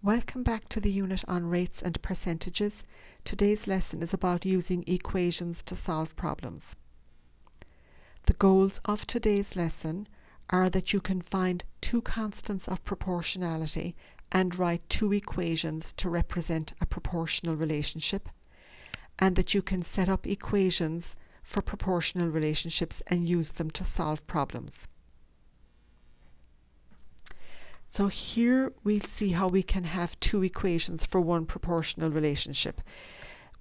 Welcome back to the unit on rates and percentages. Today's lesson is about using equations to solve problems. The goals of today's lesson are that you can find two constants of proportionality and write two equations to represent a proportional relationship, and that you can set up equations for proportional relationships and use them to solve problems. So here we'll see how we can have two equations for one proportional relationship.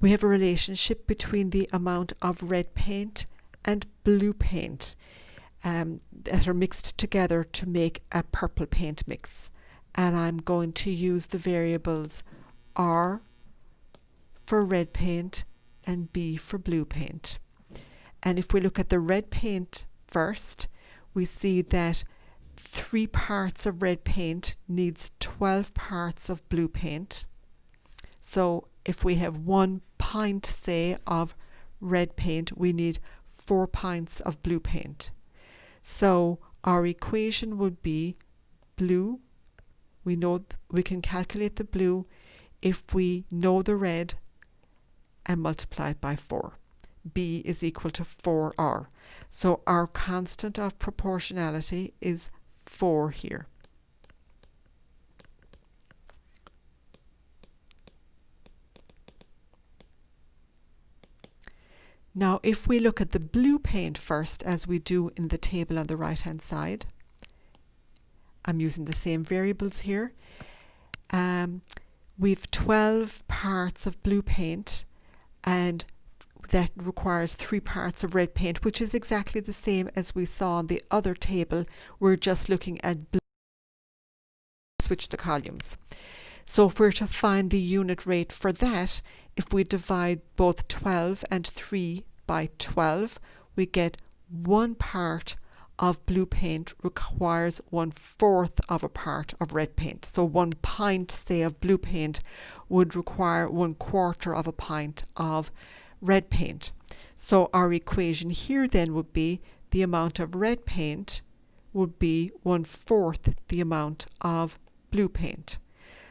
We have a relationship between the amount of red paint and blue paint that are mixed together to make a purple paint mix. And I'm going to use the variables R for red paint and B for blue paint. And if we look at the red paint first, we see that 3 parts of red paint needs 12 parts of blue paint. So if we have 1 pint, say, of red paint, we need 4 pints of blue paint. So our equation would be blue. We know we can calculate the blue if we know the red and multiply it by 4. B is equal to 4R. So our constant of proportionality is 4 here. Now if we look at the blue paint first, as we do in the table on the right hand side, I'm using the same variables here. We've 12 parts of blue paint, and that requires 3 parts of red paint, which is exactly the same as we saw on the other table. We're just looking at blue. Switch the columns. So if we're to find the unit rate for that, if we divide both 12 and 3 by 12, we get 1 part of blue paint requires 1/4 of a part of red paint. So 1 pint, say, of blue paint would require 1/4 of a pint of red paint. So our equation here then would be the amount of red paint would be 1/4 the amount of blue paint.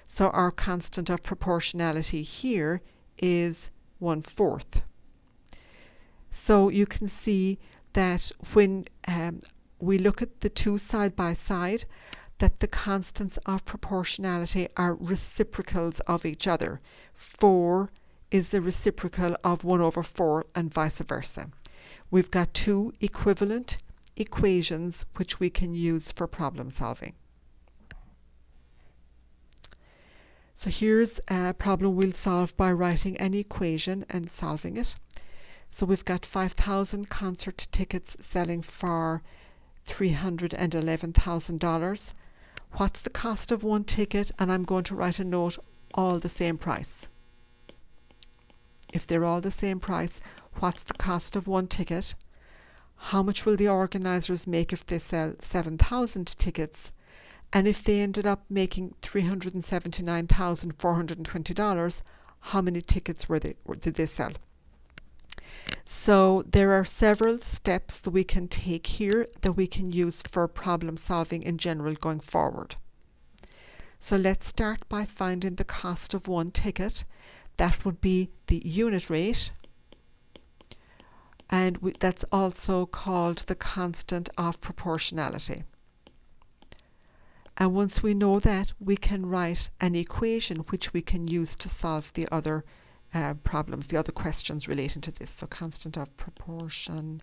So our constant of proportionality here is 1/4. So you can see that when we look at the two side by side, that the constants of proportionality are reciprocals of each other. 4 is the reciprocal of 1/4 and vice versa. We've got two equivalent equations which we can use for problem solving. So here's a problem we'll solve by writing an equation and solving it. So we've got 5,000 concert tickets selling for $311,000. What's the cost of one ticket? And I'm going to write a note, all the same price. If they're all the same price, what's the cost of one ticket? How much will the organisers make if they sell 7,000 tickets? And if they ended up making $379,420, how many tickets did they sell? So there are several steps that we can take here that we can use for problem solving in general going forward. So let's start by finding the cost of one ticket. That would be the unit rate, and that's also called the constant of proportionality. And once we know that, we can write an equation which we can use to solve the other problems, the other questions relating to this. So constant of proportionality.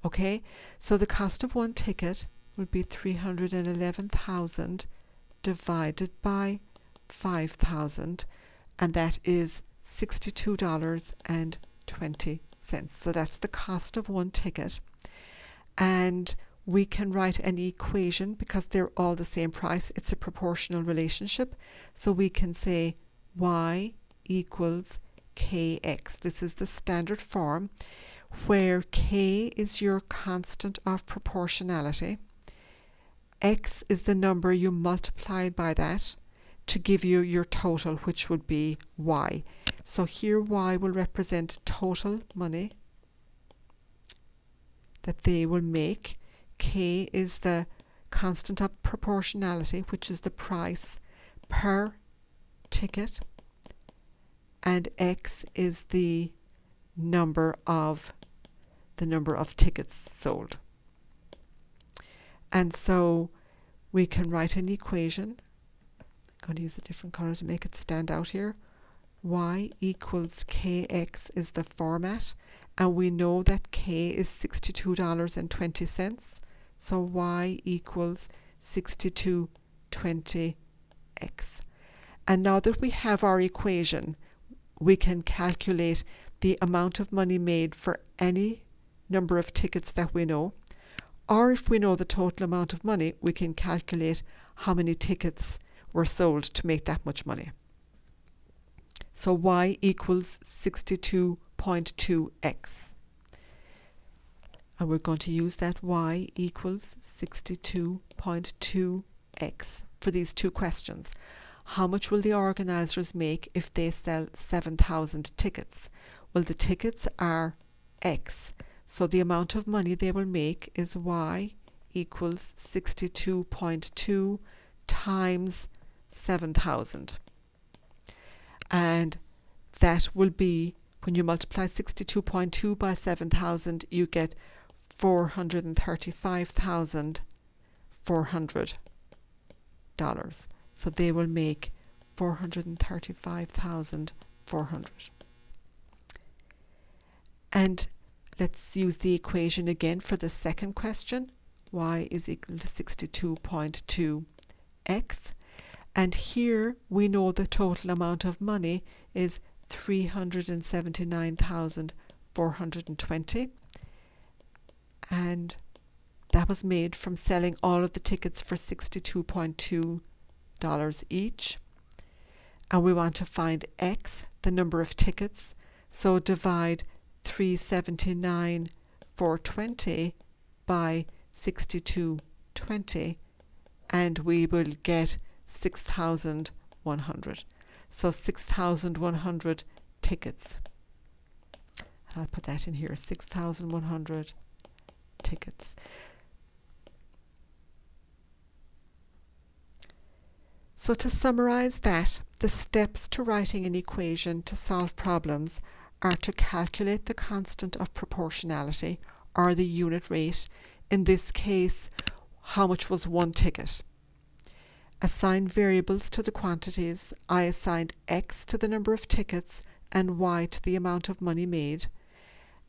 Okay, so the cost of one ticket will be 311,000 divided by 5,000, and that is $62.20. So that's the cost of one ticket. And we can write an equation because they're all the same price. It's a proportional relationship. So we can say y equals kx. This is the standard form where k is your constant of proportionality. X is the number you multiply by that to give you your total, which would be y. So here y will represent total money that they will make. K is the constant of proportionality, which is the price per ticket, and X is the number of tickets sold. And so we can write an equation. I'm going to use a different color to make it stand out here. Y equals KX is the format, and we know that K is $62.20. So Y equals 62.20x. And now that we have our equation, we can calculate the amount of money made for any number of tickets that we know. Or if we know the total amount of money, we can calculate how many tickets were sold to make that much money. So Y equals 62.2x. And we're going to use that Y equals 62.2x for these two questions. How much will the organisers make if they sell 7,000 tickets? Well, the tickets are X. So the amount of money they will make is Y equals 62.2 times 7,000. And that will be, when you multiply 62.2 by 7,000, you get $435,400. So they will make $435,400. And let's use the equation again for the second question. Y is equal to 62.2x. And here we know the total amount of money is $379,420. And that was made from selling all of the tickets for $62.2 each. And we want to find X, the number of tickets. So divide 379,420 by 62.20, and we will get 6,100. So 6,100 tickets. I'll put that in here, 6,100 tickets. So to summarize that, the steps to writing an equation to solve problems are to calculate the constant of proportionality, or the unit rate. In this case, how much was one ticket? Assign variables to the quantities. I assigned X to the number of tickets and Y to the amount of money made.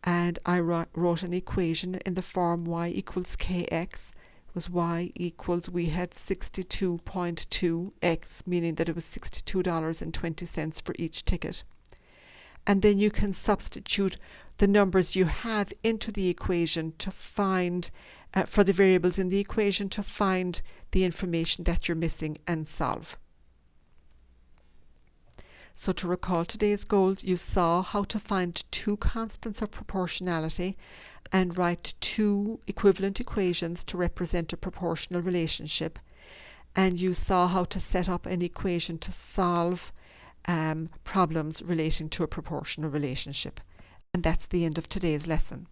And I wrote an equation in the form Y equals KX. It was Y equals, we had 62.2x, meaning that it was $62.20 for each ticket. And then you can substitute the numbers you have into the equation to find, for the variables in the equation, to find the information that you're missing and solve. So to recall today's goals, you saw how to find two constants of proportionality and write two equivalent equations to represent a proportional relationship. And you saw how to set up an equation to solve problems relating to a proportional relationship. And that's the end of today's lesson.